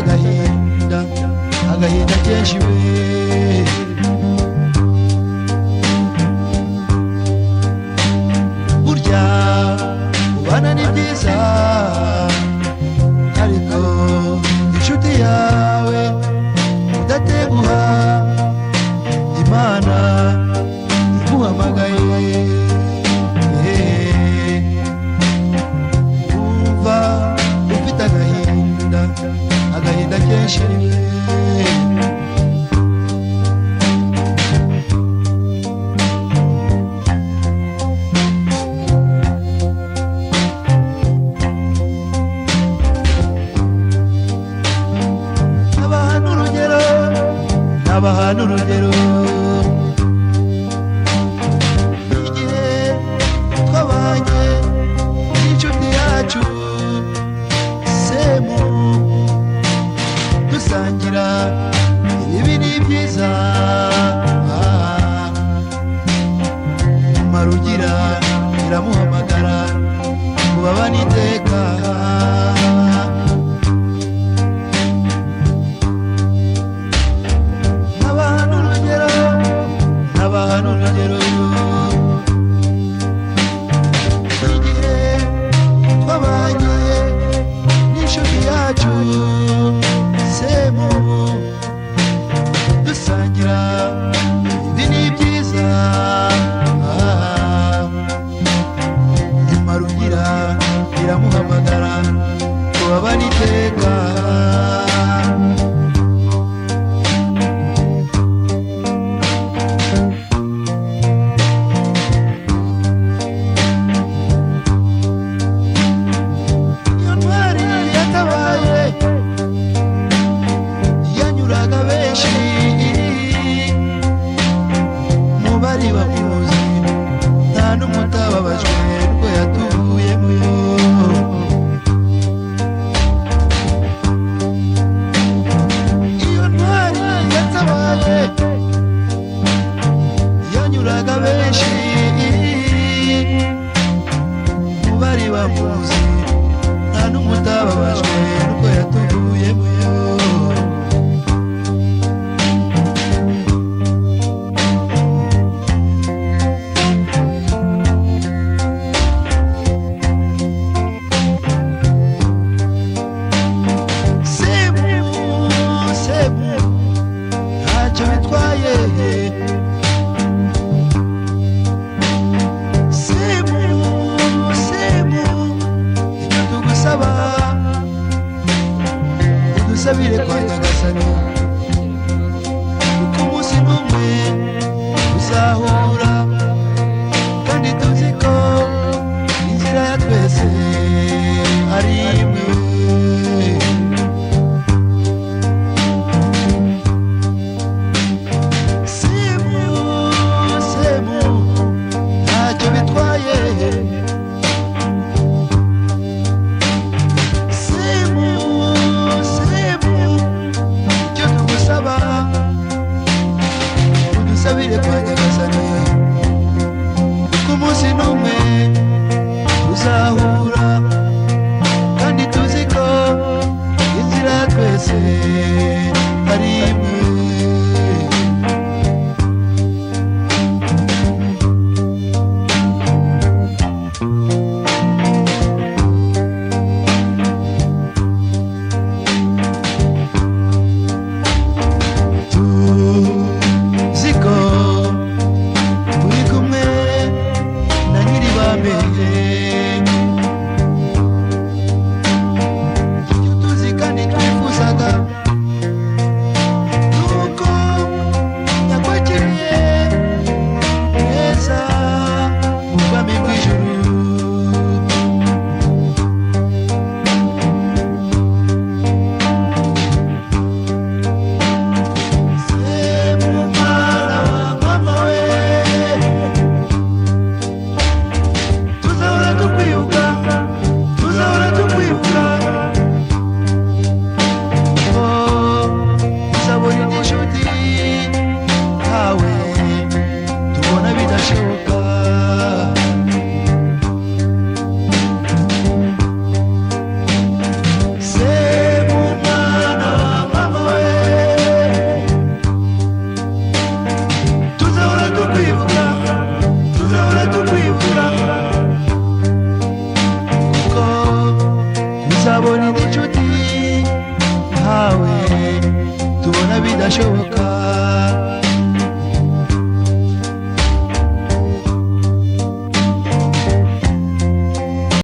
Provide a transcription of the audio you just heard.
agahinda agahinda kenshi we burya ubana ni byiza ariko inshuti yawe udateguha Imana iguhamagaye umva ufite agahinda agahinda kenshi abahana urugero igihe twabanye n'inshuti yacu semu dusangira ibi ni byiza marugira iramuhamagara kubabana iteka semu dusangira ibi ni byiza imarugira iramuhamagara kubabana iteka sabire kwa Nyagasani kuko umunsi n'umwe uzahura kandi tuzi ko inzira ya twese ari imwe semu ntacyo bitwaye sabire kwa Nyagasani kuko umunsi n'umwe uzahura kandi tuzi ko inzira twese ari imwe bidashoboka